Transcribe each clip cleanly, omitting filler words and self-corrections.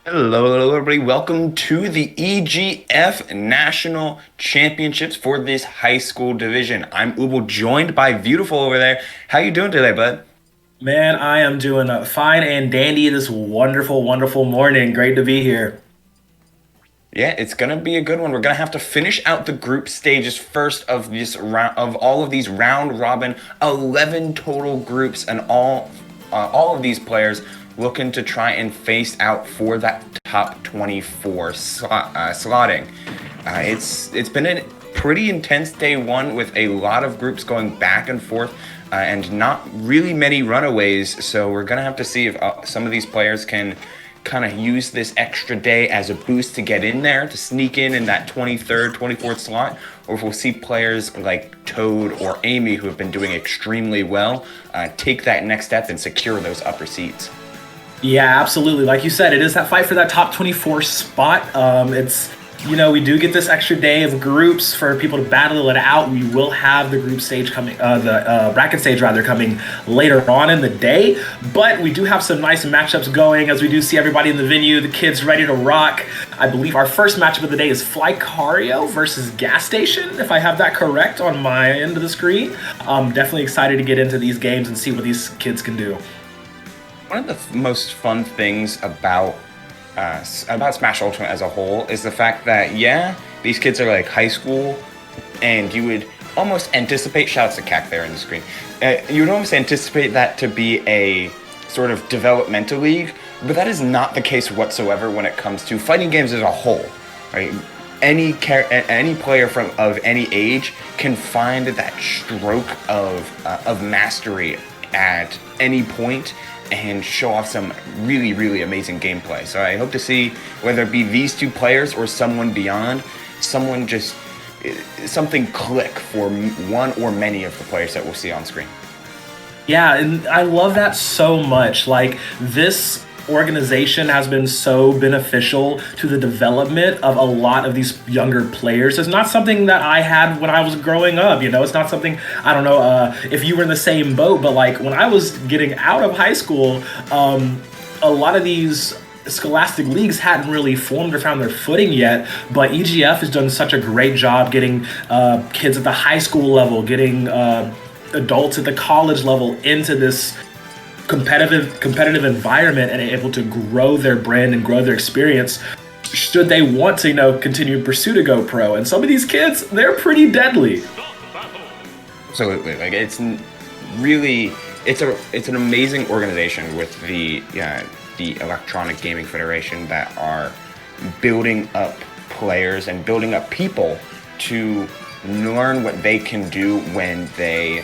Hello, everybody. Welcome to the EGF National Championships for this high school division. I'm Ubel, joined by Viewtiful over there. How you doing today, bud? Man, I am doing fine and dandy this wonderful, wonderful morning. Great to be here. Yeah, it's gonna be a good one. We're gonna have to finish out the group stages first of this round of all of these round robin 11 total groups, and all of these players looking to try and face out for that top 24 slotting. It's been a pretty intense day one with a lot of groups going back and forth. And not really many runaways, so we're gonna have to see if some of these players can kind of use this extra day as a boost to get in there, to sneak in that 23rd, 24th slot, or if we'll see players like Toad or Amy, who have been doing extremely well, take that next step and secure those upper seats. Yeah, absolutely. Like you said, it is that fight for that top 24 spot. We do get this extra day of groups for people to battle it out. We will have the group stage coming, the bracket stage rather, coming later on in the day. But we do have some nice matchups going as we do see everybody in the venue, the kids ready to rock. I believe our first matchup of the day is Flycario versus Gastation, if I have that correct on my end of the screen. I'm definitely excited to get into these games and see what these kids can do. One of the most fun things about Smash Ultimate as a whole is the fact that, yeah, these kids are like high school, and you would almost anticipate, shouts to CAC there in the screen, you would almost anticipate that to be a sort of developmental league, but that is not the case whatsoever when it comes to fighting games as a whole, right? Any player of any age can find that stroke of mastery at any point and show off some really, really amazing gameplay. So I hope to see, whether it be these two players or someone beyond, something click for one or many of the players that we'll see on screen. Yeah, and I love that so much. Like, this organization has been so beneficial to the development of a lot of these younger players. It's not something that I had when I was growing up. It's not something, I don't know if you were in the same boat, but like when I was getting out of high school, a lot of these scholastic leagues hadn't really formed or found their footing yet, but EGF has done such a great job getting kids at the high school level, getting adults at the college level into this competitive environment and able to grow their brand and grow their experience should they want to continue to pursue to go pro. And some of these kids, they're pretty deadly. Absolutely, like really, it's an amazing organization with the Electronic Gaming Federation that are building up players and building up people to learn what they can do when they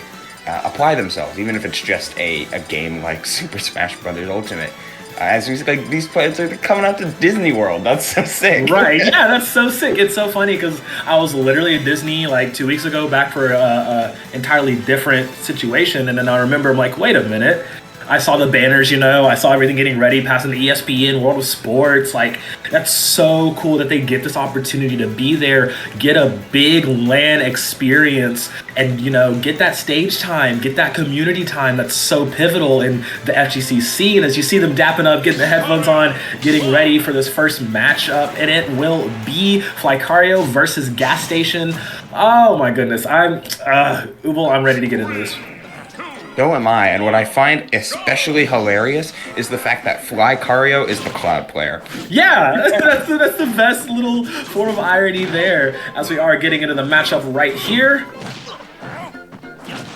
apply themselves, even if it's just a game like Super Smash Bros. Ultimate. As we like, these players are coming out to Disney World. That's so sick. Right? Yeah, that's so sick. It's so funny because I was literally at Disney like 2 weeks ago, back for a entirely different situation, and then I remember I'm like, wait a minute. I saw the banners, I saw everything getting ready, passing the ESPN World of Sports. Like, that's so cool that they get this opportunity to be there, get a big LAN experience, and, get that stage time, get that community time that's so pivotal in the FGC scene. As you see them dapping up, getting the headphones on, getting ready for this first matchup, and it will be Flycario versus Gastation. Oh my goodness, I'm ready to get into this. So am I, and what I find especially hilarious is the fact that Flycario is the Cloud player. Yeah, that's the best little form of irony there, as we are getting into the matchup right here.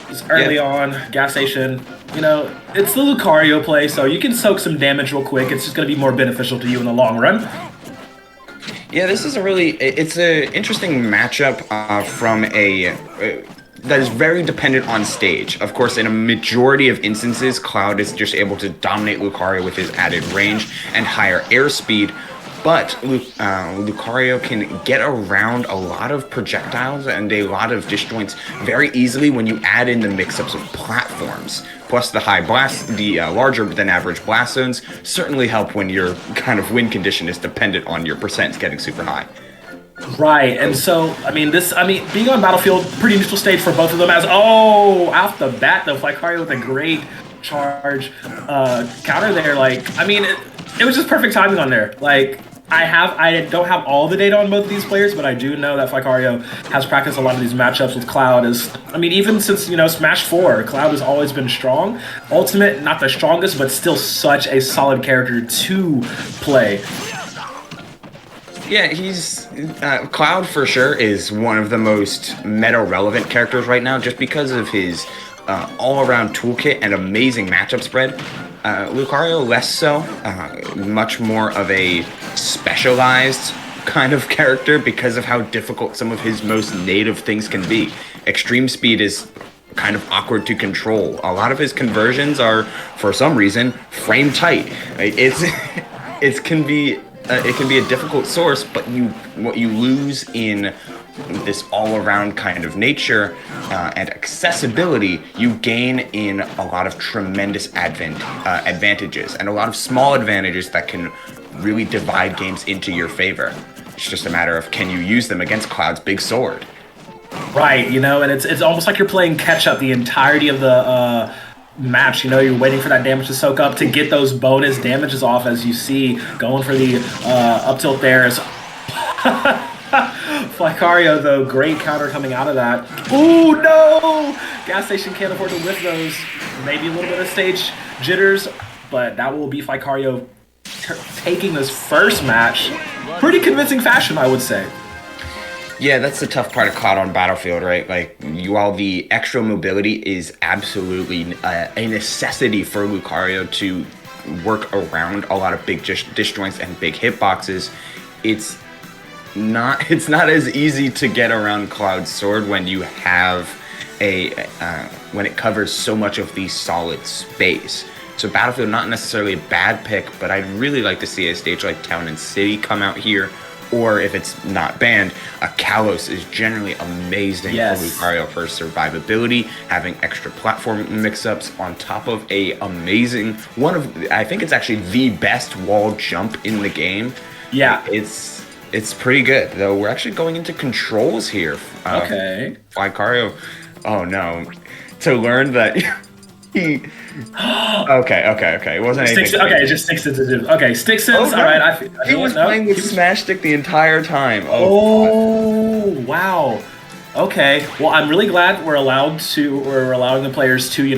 Just early on, Gas Station, it's the Lucario play, so you can soak some damage real quick. It's just going to be more beneficial to you in the long run. Yeah, this is it's an interesting matchup from that is very dependent on stage. Of course, in a majority of instances, Cloud is just able to dominate Lucario with his added range and higher airspeed, but Lucario can get around a lot of projectiles and a lot of disjoints very easily when you add in the mix-ups of platforms. Plus, the larger than average blast zones certainly help when your kind of win condition is dependent on your percents getting super high. Right, and so, being on Battlefield, pretty neutral stage for both of them, as, off the bat, though, Flycario with a great charge counter there. Like, It was just perfect timing on there. Like, I don't have all the data on both of these players, but I do know that Flycario has practiced a lot of these matchups with Cloud. Even since, Smash 4, Cloud has always been strong. Ultimate, not the strongest, but still such a solid character to play. Yeah, he's Cloud for sure is one of the most meta-relevant characters right now, just because of his all-around toolkit and amazing matchup spread. Lucario less so, much more of a specialized kind of character because of how difficult some of his most native things can be. Extreme speed is kind of awkward to control. A lot of his conversions are, for some reason, frame tight. It can be a difficult source, but what you lose in this all-around kind of nature and accessibility, you gain in a lot of tremendous advantages and a lot of small advantages that can really divide games into your favor. It's just a matter of, can you use them against Cloud's big sword? Right, and it's almost like you're playing catch-up the entirety of the match. You're waiting for that damage to soak up to get those bonus damages off, as you see going for the up tilt there. Flycario, though, great counter coming out of that. Ooh, no! Gastation can't afford to whiff those. Maybe a little bit of stage jitters, but that will be Flycario taking this first match. Pretty convincing fashion, I would say. Yeah, that's the tough part of Cloud on Battlefield, right? Like, while the extra mobility is absolutely a necessity for Lucario to work around a lot of big disjoints and big hitboxes, it's not as easy to get around Cloud's sword when you have when it covers so much of the solid space. So Battlefield, not necessarily a bad pick, but I'd really like to see a stage like Town and City come out here. Or if it's not banned, a Kalos is generally amazing for Lucario for survivability, having extra platform mix-ups on top of a amazing I think it's actually the best wall jump in the game. Yeah. It's pretty good, though. We're actually going into controls here. Okay. Flycario, oh no. To learn that he... Okay. It wasn't anything. Okay, just stick sense. Okay, stick sense. Oh, no. All right. He was playing with Smash Stick the entire time. Oh, wow. Okay. Well, I'm really glad we're allowing the players to,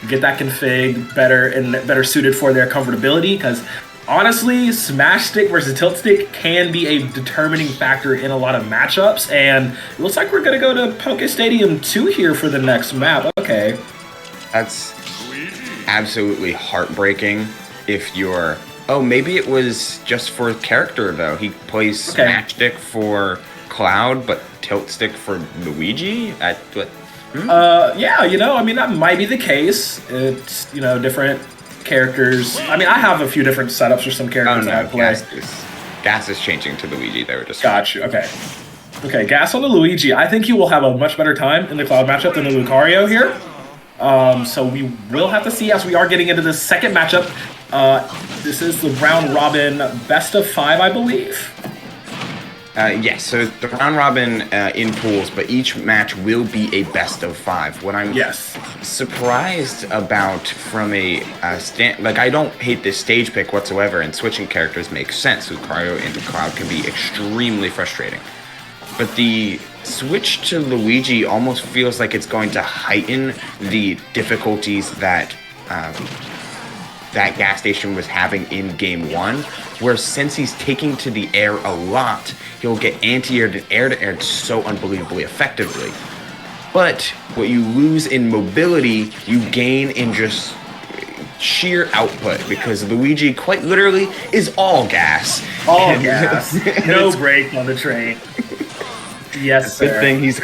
get that config better suited for their comfortability, because honestly, Smash Stick versus Tilt Stick can be a determining factor in a lot of matchups, and it looks like we're going to go to Poké Stadium 2 here for the next map. Okay. That's absolutely heartbreaking if you're... Oh, maybe it was just for character, though. He plays Smash Stick for Cloud, but Tilt Stick for Luigi? Yeah, that might be the case. It's, different characters. I have a few different setups for some characters that I play. Gas is changing to Luigi. They were just... Got you, okay. Okay, Gas on the Luigi. I think he will have a much better time in the Cloud matchup than the Lucario here. So we will have to see as we are getting into the second matchup. This is the round robin best of 5, I believe. Yes, so the round robin in pools, but each match will be a best of 5. What I'm surprised about from a I don't hate this stage pick whatsoever, and switching characters makes sense. Lucario into Cloud can be extremely frustrating. But the switch to Luigi almost feels like it's going to heighten the difficulties that that Gastation was having in Game 1, where since he's taking to the air a lot, he'll get anti-aired and air-to-air so unbelievably effectively. But what you lose in mobility, you gain in just sheer output, because Luigi quite literally is all gas. All gas. No brake on the train. Yes, sir. Good thing he's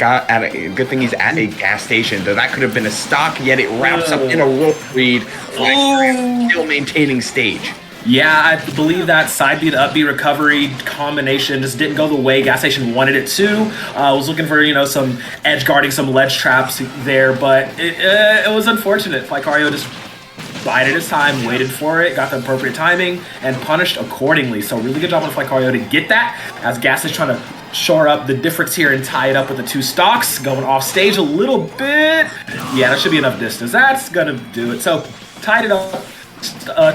at a gas station, though that could have been a stock, yet it wraps up in a roll read, still maintaining stage. Yeah, I believe that side beat up B recovery combination just didn't go the way Gastation wanted it to. Was looking for some edge guarding, some ledge traps there, but it was unfortunate. Flycario just bided his time, waited for it, got the appropriate timing, and punished accordingly. So really good job on Flycario to get that, as Gas is trying to shore up the difference here and tie it up with the 2 stocks, going off stage a little bit. Yeah, that should be enough distance. That's gonna do it. So tied it up.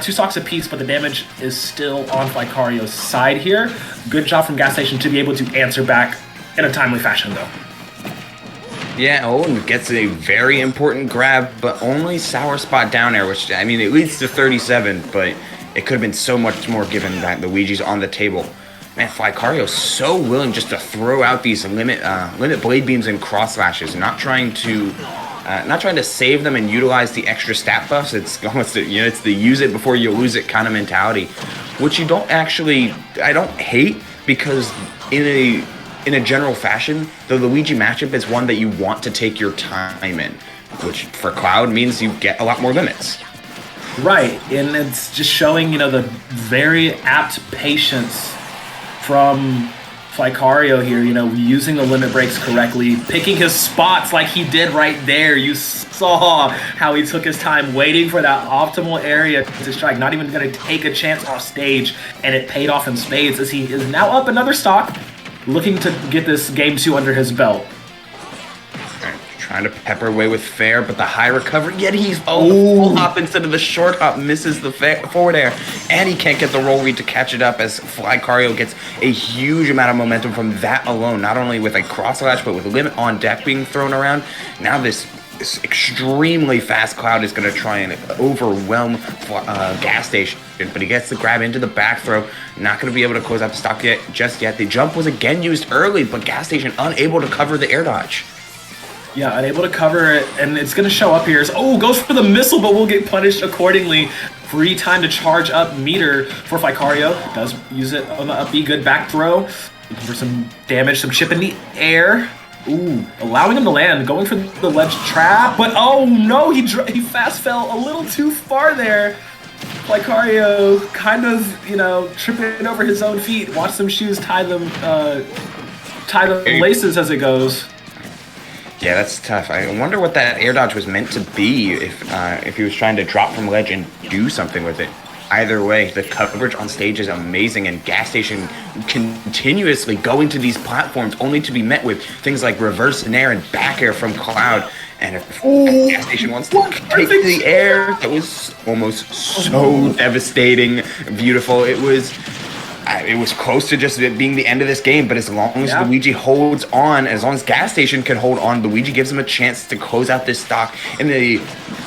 two stocks apiece, but the damage is still on Flycario's side here. Good job from Gastation to be able to answer back in a timely fashion, though. Yeah, Owen gets a very important grab, but only sour spot down air, which, I mean, it leads to 37, but it could have been so much more given that Luigi's on the table. Man, Flycario's so willing just to throw out these limit blade beams and cross slashes, not trying to save them and utilize the extra stat buffs. It's almost it's the use it before you lose it kind of mentality, which I don't hate, because in a general fashion, the Luigi matchup is one that you want to take your time in, which for Cloud means you get a lot more limits. Right, and it's just showing, the very apt patience from Flycario here, using the limit breaks correctly, picking his spots like he did right there. You saw how he took his time waiting for that optimal area to strike, not even going to take a chance off stage, and it paid off in spades as he is now up another stock, looking to get this game 2 under his belt. Trying to pepper away with fair, but the high recovery, yet he's the full hop instead of the short hop, misses the forward air, and he can't get the roll read to catch it up, as Flycario gets a huge amount of momentum from that alone, not only with a cross slash, but with limit on deck being thrown around. Now this extremely fast Cloud is going to try and overwhelm Gastation, but he gets the grab into the back throw, not going to be able to close out the stock just yet. The jump was again used early, but Gastation unable to cover the air dodge. Yeah, unable to cover it, and it's going to show up here. Goes for the missile, but will get punished accordingly. Free time to charge up meter for Flycario. Does use it on the up B. Good back throw. Looking for some damage, some chip in the air. Allowing him to land, going for the ledge trap, but oh no, he fast fell a little too far there. Flycario kind of, tripping over his own feet. Watch some shoes tie the laces as it goes. Yeah, that's tough. I wonder what that air dodge was meant to be, if he was trying to drop from ledge and do something with it. Either way, the coverage on stage is amazing, and Gastation continuously going to these platforms only to be met with things like reverse nair and back air from Cloud. And if Gastation wants to take the air, that was almost so devastating. Beautiful. It was close to just being the end of this game, but as long as Luigi holds on, as long as Gastation can hold on, Luigi gives him a chance to close out this stock in a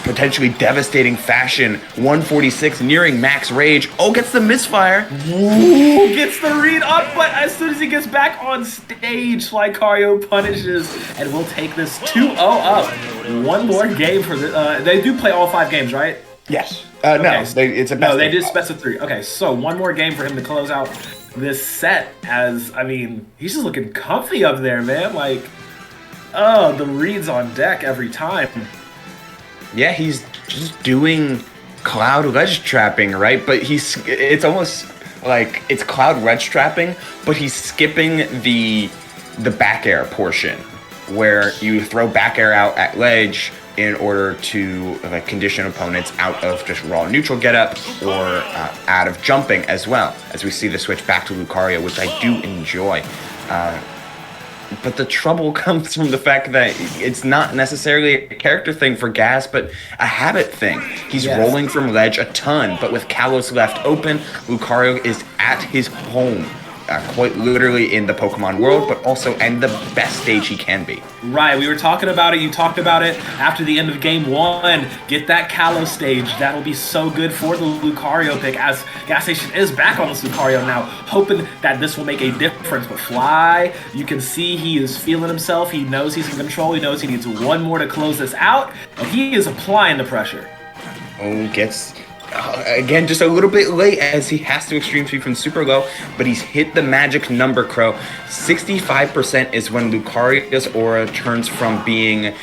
potentially devastating fashion. 146, nearing max rage. Gets the misfire. Gets the read up, but as soon as he gets back on stage, Flycario punishes, and we'll take this 2-0 up. One more game for they do play all 5 games, right? Yes. Okay. No, it's a best. No, they did best of 3. Okay, so one more game for him to close out this set. He's just looking comfy up there, man. The reads on deck every time. Yeah, he's just doing Cloud ledge trapping, right? But it's almost like it's Cloud ledge trapping, but he's skipping the back air portion, where you throw back air out at ledge in order to condition opponents out of just raw neutral getup or out of jumping as well, as we see the switch back to Lucario, which I do enjoy. But the trouble comes from the fact that it's not necessarily a character thing for Gas, but a habit thing. He's rolling from ledge a ton, but with Kalos left open, Lucario is at his home. Quite literally in the Pokemon world, but also in the best stage he can be. Right, we were talking about it, you talked about it after the end of game 1. Get that Kalos stage, that'll be so good for the Lucario pick, as Gastation is back on this Lucario now, hoping that this will make a difference. But Fly, you can see he is feeling himself, he knows he's in control, he knows he needs one more to close this out, and he is applying the pressure. Gets... again, just a little bit late, as he has to extreme speed from super low, but he's hit the magic number, Crow. 65% is when Lucario's aura turns from being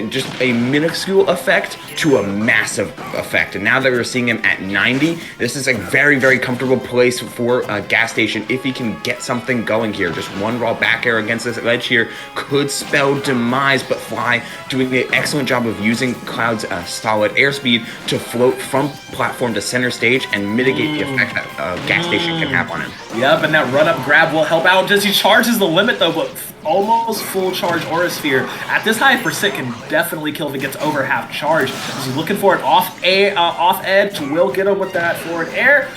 just a minuscule effect to a massive effect. And now that we're seeing him at 90, this is a very, very comfortable place for Gastation if he can get something going here. Just one raw back air against this ledge here could spell demise, but Fly doing an excellent job of using Cloud's solid airspeed to float from platform to center stage and mitigate the effect that Gastation can have on him. Yep, and that run-up grab will help out as he charges the limit, though, but almost full charge Aura Sphere. At this high percent can definitely kill if it gets over half charge. He's looking for an off edge. Will get him with that forward air.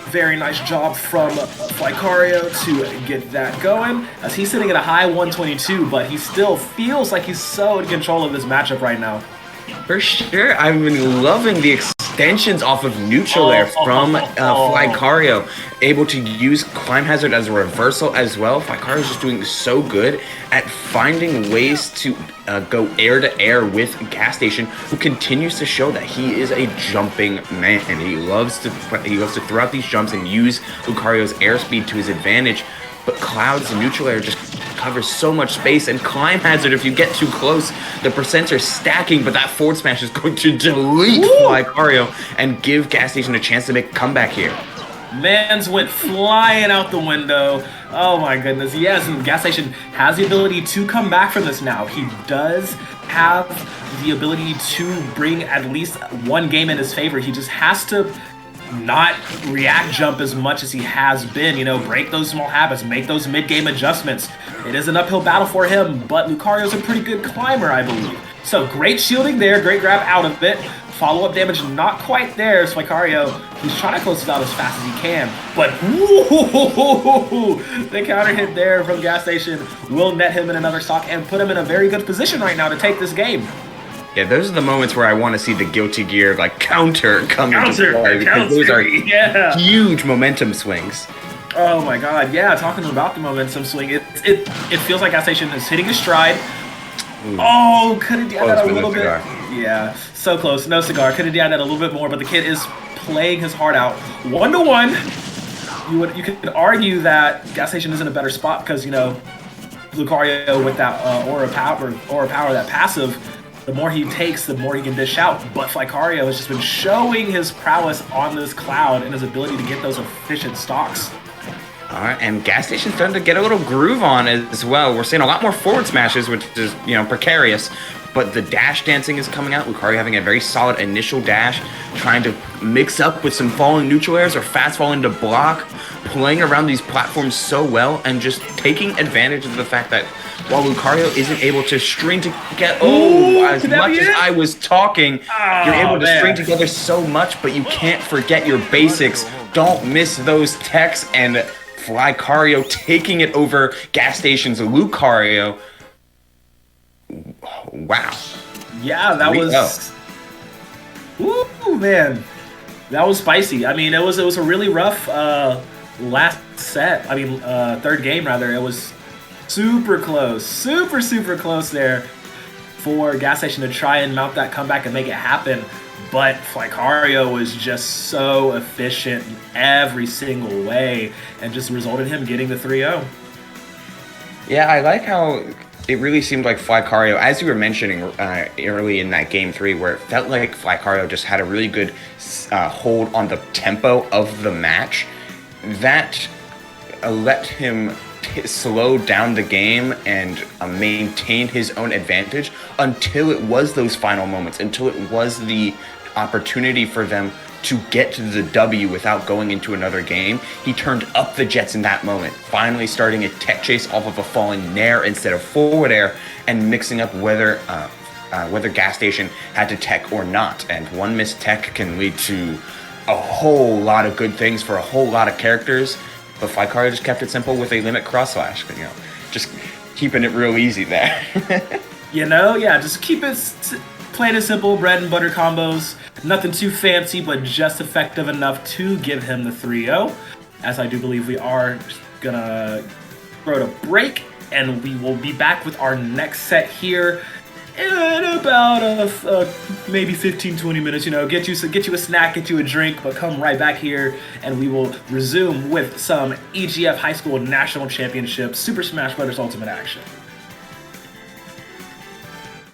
Very nice job from Flycario to get that going, as he's sitting at a high 122, but he still feels like he's so in control of this matchup right now. For sure, I've been loving the extensions off of neutral air from Flycario. Able to use Climb Hazard as a reversal as well. Flycario's just doing so good at finding ways to go air to air with Gastation, who continues to show that he is a jumping man, and he loves to throw out these jumps and use Lucario's airspeed to his advantage. But Cloud's neutral air just covers so much space, and Climb Hazard, if you get too close, the percents are stacking, but that forward smash is going to delete Flycario and give Gastation a chance to make a comeback here. Mans went flying out the window. Oh my goodness. Yes, and Gastation has the ability to come back from this now. He does have the ability to bring at least one game in his favor. He just has to not react jump as much as he has been, break those small habits, make those mid-game adjustments. It is an uphill battle for him, but Lucario's a pretty good climber, I believe. So great shielding there, great grab out of it. Follow-up damage not quite there. Flycario, he's trying to close it out as fast as he can, but the counter hit there from Gastation will net him in another stock and put him in a very good position right now to take this game. Yeah, those are the moments where I want to see the Guilty Gear counter come into play, because those are huge momentum swings. Oh my god, yeah, talking about the momentum swing, it feels like Gastation is hitting his stride. Ooh. Oh, could have done that a little bit. Yeah, so close. No cigar. Could have done that a little bit more, but the kid is playing his heart out. 1-1. You could argue that Gastation is in a better spot because, Lucario with that aura power, that passive, the more he takes, the more he can dish out. But Flycario has just been showing his prowess on this Cloud and his ability to get those efficient stocks. All right, and Gastation's starting to get a little groove on as well. We're seeing a lot more forward smashes, which is, precarious. But the dash dancing is coming out. Lucario having a very solid initial dash, trying to mix up with some falling neutral airs or fast falling to block, playing around these platforms so well, and just taking advantage of the fact that while Lucario isn't able to string together, as much as I was talking, you're able to string together so much, but you can't forget your basics. Don't miss those techs, and Flycario taking it over Gastation's Lucario. Wow. Yeah, that was... Woo, man. That was spicy. I mean, it was a really rough last set. Third game, rather. It was super close. Super close there for Gastation to try and mount that comeback and make it happen. But Flycario was just so efficient in every single way and just resulted in him getting the 3-0. Yeah, I like how it really seemed like Flycario, as you were mentioning early in that game 3, where it felt like Flycario just had a really good hold on the tempo of the match. That let him slow down the game and maintain his own advantage until it was those final moments, until it was the opportunity for them to get to the W without going into another game. He turned up the jets in that moment, finally starting a tech chase off of a falling nair instead of forward air, and mixing up whether Gastation had to tech or not. And one missed tech can lead to a whole lot of good things for a whole lot of characters, but Flycario just kept it simple with a limit cross slash, just keeping it real easy there. Just keep it plain and simple, bread and butter combos. Nothing too fancy, but just effective enough to give him the 3-0. As I do believe we are gonna throw it a break, and we will be back with our next set here in about maybe 15-20 minutes. Get you a snack, get you a drink, but come right back here, and we will resume with some EGF High School National Championship Super Smash Bros. Ultimate action.